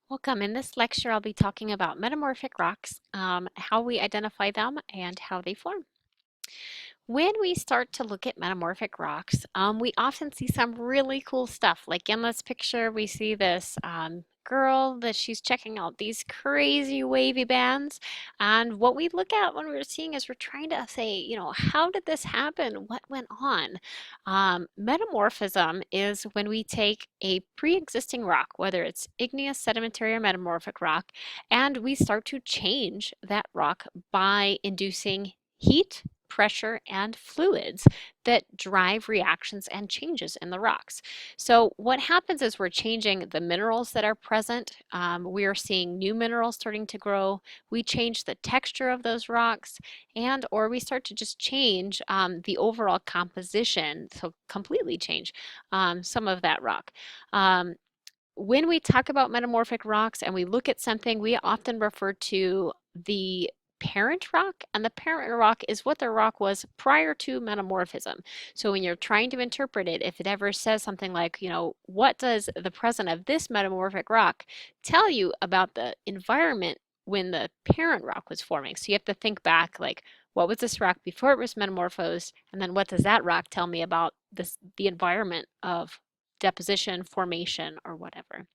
Welcome. In this lecture, I'll be talking about metamorphic rocks, how we identify them, and how they form. When we start to look at metamorphic rocks, we often see some really cool stuff. Like in this picture, we see this girl that she's checking out these crazy wavy bands. And what we look at when we're seeing is we're trying to say, how did this happen? What went on? Metamorphism is when we take a pre-existing rock, whether it's igneous, sedimentary, or metamorphic rock, and we start to change that rock by inducing heat, pressure, and fluids that drive reactions and changes in the rocks. So what happens is we're changing the minerals that are present. We are seeing new minerals starting to grow. We change the texture of those rocks, and or we start to just change the overall composition, so completely change some of that rock. When we talk about metamorphic rocks and we look at something, we often refer to the parent rock, and the parent rock is what the rock was prior to metamorphism. So when you're trying to interpret it, if it ever says something like, what does the present of this metamorphic rock tell you about the environment when the parent rock was forming? So you have to think back, like, what was this rock before it was metamorphosed, and then what does that rock tell me about the environment of deposition, formation, or whatever.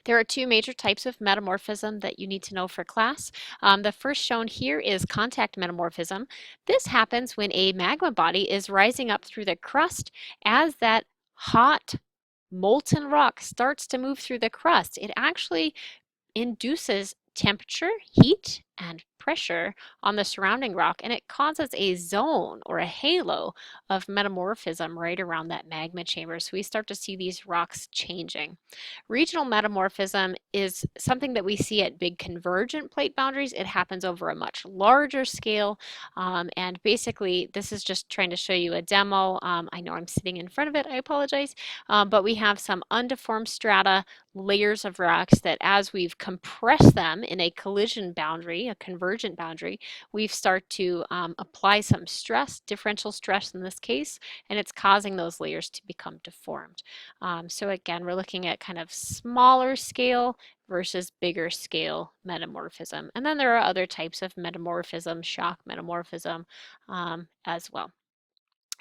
There are two major types of metamorphism that you need to know for class. The first shown here is contact metamorphism. This happens when a magma body is rising up through the crust. As that hot molten rock starts to move through the crust, it actually induces temperature, heat, and pressure on the surrounding rock, and it causes a zone or a halo of metamorphism right around that magma chamber. So we start to see these rocks changing. Regional metamorphism is something that we see at big convergent plate boundaries. It happens over a much larger scale, and basically this is just trying to show you a demo. I know I'm sitting in front of it, I apologize, but we have some undeformed strata, layers of rocks that as we've compressed them in a collision boundary, a convergent boundary, we start to apply some stress, differential stress in this case, and it's causing those layers to become deformed. So again, we're looking at kind of smaller scale versus bigger scale metamorphism. And then there are other types of metamorphism, shock metamorphism as well.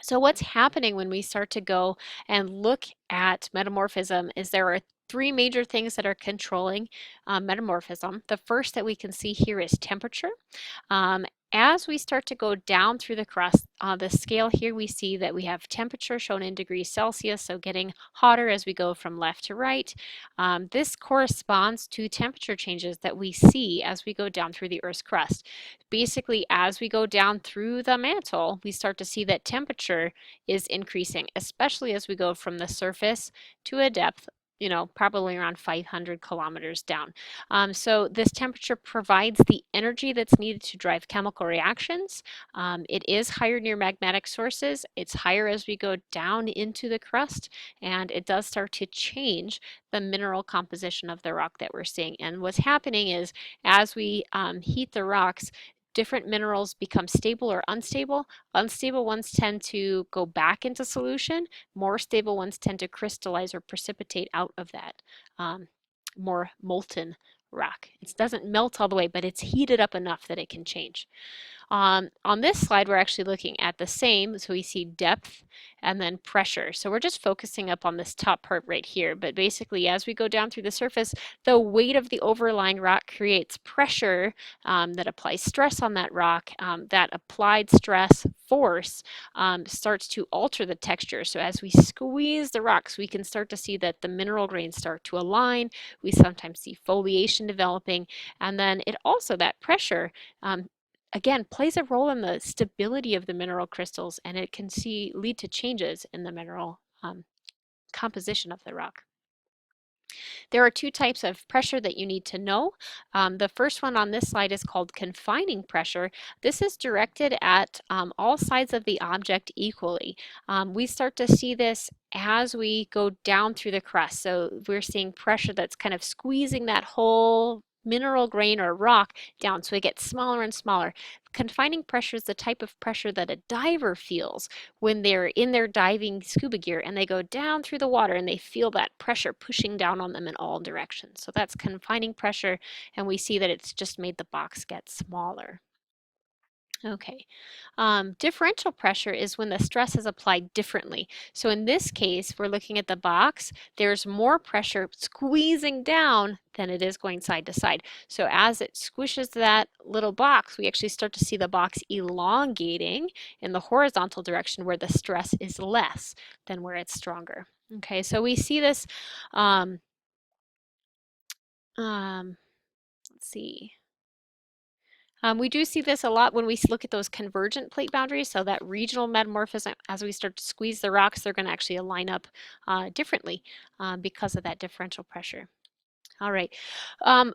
So what's happening when we start to go and look at metamorphism is there are three major things that are controlling metamorphism. The first that we can see here is temperature. As we start to go down through the crust, the scale here we see that we have temperature shown in degrees Celsius, so getting hotter as we go from left to right. This corresponds to temperature changes that we see as we go down through the Earth's crust. Basically, as we go down through the mantle, we start to see that temperature is increasing, especially as we go from the surface to a depth, probably around 500 kilometers down. So this temperature provides the energy that's needed to drive chemical reactions. It is higher near magmatic sources. It's higher as we go down into the crust, and it does start to change the mineral composition of the rock that we're seeing. And what's happening is as we heat the rocks, different minerals become stable or unstable. Unstable ones tend to go back into solution. More stable ones tend to crystallize or precipitate out of that more molten rock. It doesn't melt all the way, but it's heated up enough that it can change. On this slide, we're actually looking at the same. So we see depth and then pressure. So we're just focusing up on this top part right here. But basically, as we go down through the surface, the weight of the overlying rock creates pressure that applies stress on that rock. That applied stress force starts to alter the texture. So as we squeeze the rocks, we can start to see that the mineral grains start to align. We sometimes see foliation developing. And then it also, that pressure, again, plays a role in the stability of the mineral crystals, and it can lead to changes in the mineral composition of the rock. There are two types of pressure that you need to know. The first one on this slide is called confining pressure. This is directed at all sides of the object equally. We start to see this as we go down through the crust. So we're seeing pressure that's kind of squeezing that whole mineral grain or rock down, so it gets smaller and smaller. Confining pressure is the type of pressure that a diver feels when they're in their diving scuba gear and they go down through the water and they feel that pressure pushing down on them in all directions. So that's confining pressure, and we see that it's just made the box get smaller. Okay. Differential pressure is when the stress is applied differently. So in this case, we're looking at the box. There's more pressure squeezing down than it is going side to side. So as it squishes that little box, we actually start to see the box elongating in the horizontal direction where the stress is less than where it's stronger. Okay, so we see this, um, let's see. We do see this a lot when we look at those convergent plate boundaries, so that regional metamorphism, as we start to squeeze the rocks, they're going to actually line up differently because of that differential pressure. All right.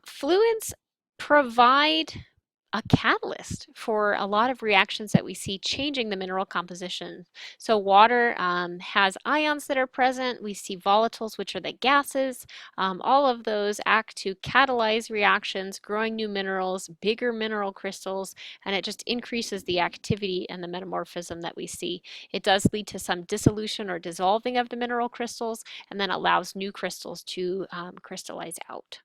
Fluids provide a catalyst for a lot of reactions that we see changing the mineral composition. So water has ions that are present. We see volatiles, which are the gases. All of those act to catalyze reactions, growing new minerals, bigger mineral crystals, and it just increases the activity and the metamorphism that we see. It does lead to some dissolution or dissolving of the mineral crystals, and then allows new crystals to crystallize out.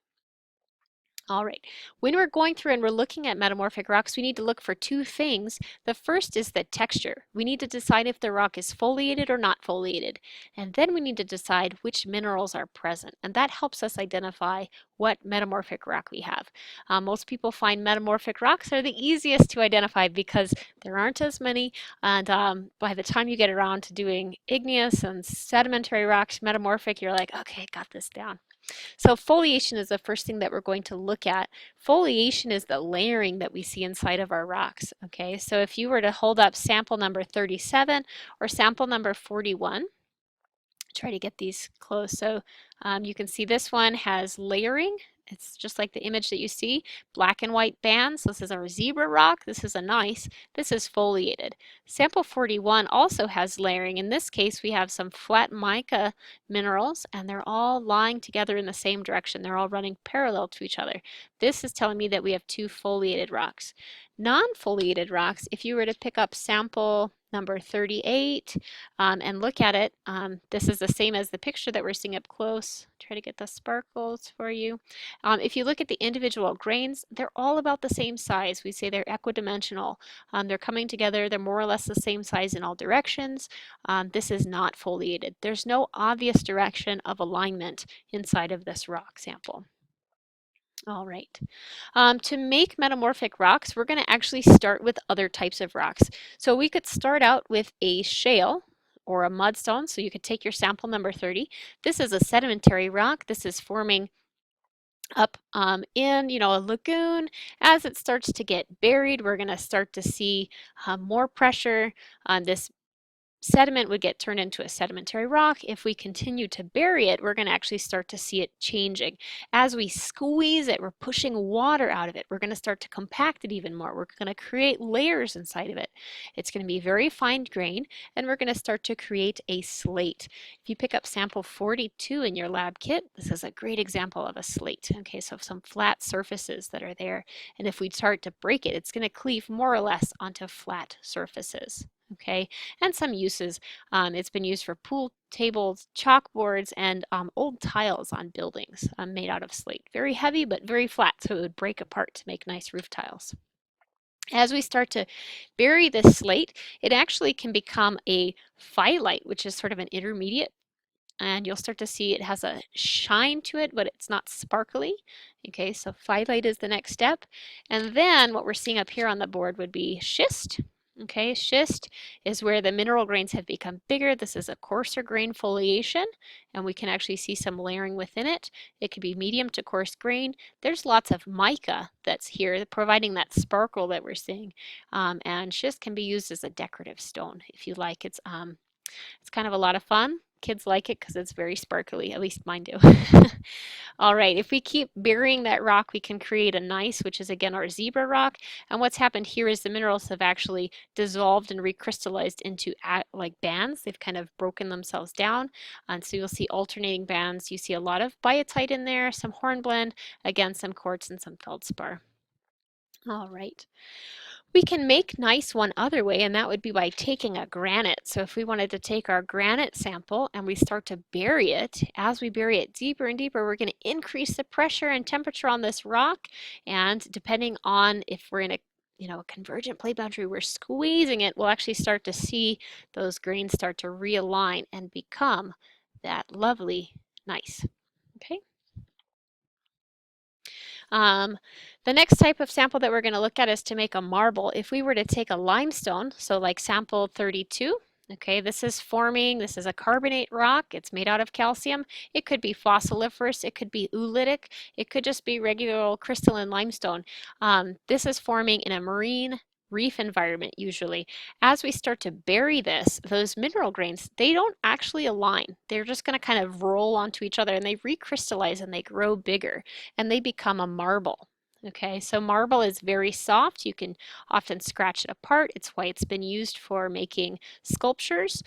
All right, when we're going through and we're looking at metamorphic rocks, we need to look for two things. The first is the texture. We need to decide if the rock is foliated or not foliated. And then we need to decide which minerals are present. And that helps us identify what metamorphic rock we have. Most people find metamorphic rocks are the easiest to identify because there aren't as many. And by the time you get around to doing igneous and sedimentary rocks, metamorphic, you're like, okay, got this down. So foliation is the first thing that we're going to look at. Foliation is the layering that we see inside of our rocks. Okay, so if you were to hold up sample number 37 or sample number 41, try to get these close. So you can see this one has layering. It's just like the image that you see, black and white bands. This is our zebra rock. This is a gneiss. This is foliated. Sample 41 also has layering. In this case, we have some flat mica minerals, and they're all lying together in the same direction. They're all running parallel to each other. This is telling me that we have two foliated rocks. Non-foliated rocks, if you were to pick up sample number 38 and look at it, this is the same as the picture that we're seeing up close. Try to get the sparkles for you. If you look at the individual grains, they're all about the same size. We say they're equidimensional. They're coming together. They're more or less the same size in all directions. This is not foliated. There's no obvious direction of alignment inside of this rock sample. All right. To make metamorphic rocks, we're going to actually start with other types of rocks. So we could start out with a shale or a mudstone. So you could take your sample number 30. This is a sedimentary rock. This is forming up in a lagoon. As it starts to get buried, we're going to start to see more pressure. This sediment would get turned into a sedimentary rock. If we continue to bury it, we're going to actually start to see it changing. As we squeeze it, we're pushing water out of it. We're going to start to compact it even more. We're going to create layers inside of it. It's going to be very fine grain, and we're going to start to create a slate. If you pick up sample 42 in your lab kit, this is a great example of a slate. Okay, so some flat surfaces that are there, and if we start to break it, it's going to cleave more or less onto flat surfaces. Okay, and some uses. It's been used for pool tables, chalkboards, and old tiles on buildings made out of slate. Very heavy, but very flat, so it would break apart to make nice roof tiles. As we start to bury this slate, it actually can become a phyllite, which is sort of an intermediate, and you'll start to see it has a shine to it, but it's not sparkly. Okay, so phyllite is the next step. And then what we're seeing up here on the board would be schist. Okay, schist is where the mineral grains have become bigger. This is a coarser grain foliation, and we can actually see some layering within it. It could be medium to coarse grain. There's lots of mica that's here, providing that sparkle that we're seeing. And schist can be used as a decorative stone if you like. It's kind of a lot of fun. Kids like it because it's very sparkly, at least mine do. All right, if we keep burying that rock, we can create a gneiss, which is again our zebra rock. And what's happened here is the minerals have actually dissolved and recrystallized into like bands. They've kind of broken themselves down. And so you'll see alternating bands. You see a lot of biotite in there, some hornblende, again, some quartz and some feldspar. All right. We can make gneiss one other way, and that would be by taking a granite. So if we wanted to take our granite sample and we start to bury it, as we bury it deeper and deeper, we're going to increase the pressure and temperature on this rock. And depending on if we're in a a convergent plate boundary, we're squeezing it, we'll actually start to see those grains start to realign and become that lovely gneiss. Okay. Um, the next type of sample that we're going to look at is to make a marble. If we were to take a limestone, so like sample 32, okay, this is a carbonate rock. It's made out of calcium. It could be fossiliferous. It could be oolitic. It could just be regular old crystalline limestone. This is forming in a marine reef environment usually. As we start to bury this, those mineral grains, they don't actually align. They're just going to kind of roll onto each other and they recrystallize and they grow bigger and they become a marble. Okay, so marble is very soft. You can often scratch it apart. It's why it's been used for making sculptures.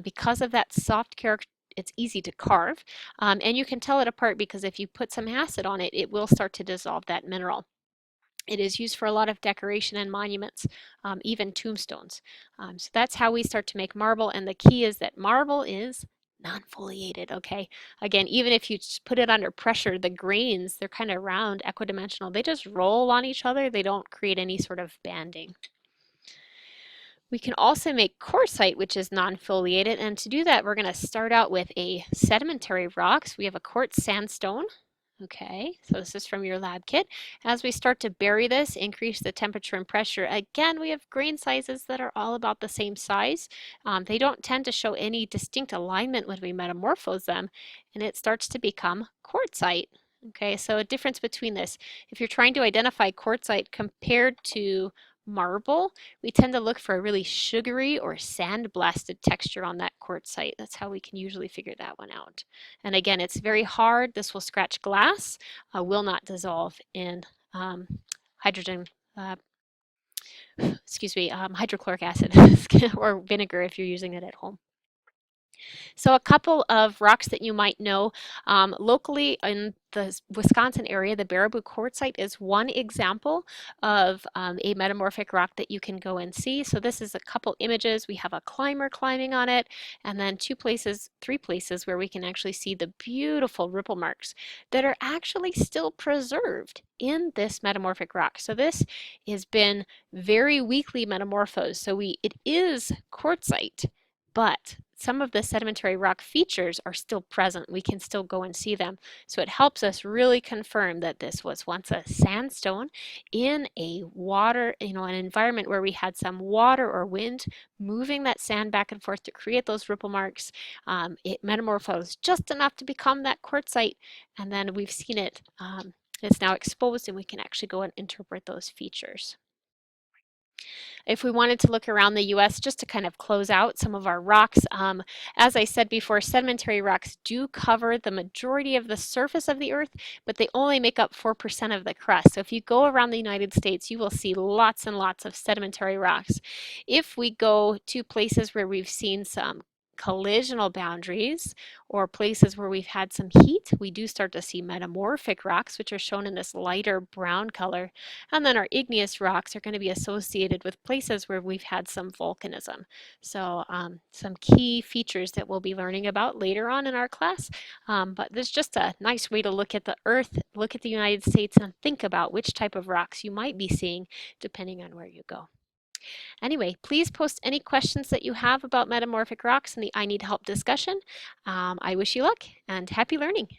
Because of that soft character, it's easy to carve. And you can tell it apart because if you put some acid on it, it will start to dissolve that mineral. It is used for a lot of decoration and monuments, even tombstones. So that's how we start to make marble. And the key is that marble is non-foliated, okay? Again, even if you put it under pressure, the grains, they're kind of round, equidimensional. They just roll on each other. They don't create any sort of banding. We can also make quartzite, which is non-foliated. And to do that, we're going to start out with a sedimentary rock. So we have a quartz sandstone. Okay, so this is from your lab kit. As we start to bury this, increase the temperature and pressure. Again, we have grain sizes that are all about the same size. They don't tend to show any distinct alignment when we metamorphose them, and it starts to become quartzite. Okay, so a difference between this. If you're trying to identify quartzite compared to marble, we tend to look for a really sugary or sandblasted texture on that quartzite. That's how we can usually figure that one out. And again, it's very hard. This will scratch glass, will not dissolve in hydrogen, hydrochloric acid or vinegar if you're using it at home. So a couple of rocks that you might know locally in the Wisconsin area, the Baraboo quartzite is one example of a metamorphic rock that you can go and see. So this is a couple images. We have a climber climbing on it, and then three places where we can actually see the beautiful ripple marks that are actually still preserved in this metamorphic rock. So this has been very weakly metamorphosed. So it is quartzite, but some of the sedimentary rock features are still present. We can still go and see them. So it helps us really confirm that this was once a sandstone in a water, an environment where we had some water or wind moving that sand back and forth to create those ripple marks. It metamorphosed just enough to become that quartzite, and then we've seen it. It's now exposed and we can actually go and interpret those features. If we wanted to look around the US just to kind of close out some of our rocks, as I said before, sedimentary rocks do cover the majority of the surface of the earth, but they only make up 4% of the crust. So if you go around the United States, you will see lots and lots of sedimentary rocks. If we go to places where we've seen some collisional boundaries or places where we've had some heat, we do start to see metamorphic rocks, which are shown in this lighter brown color. And then our igneous rocks are going to be associated with places where we've had some volcanism. So some key features that we'll be learning about later on in our class. But there's just a nice way to look at the Earth, look at the United States, and think about which type of rocks you might be seeing depending on where you go. Anyway, please post any questions that you have about metamorphic rocks in the I Need Help discussion. I wish you luck and happy learning.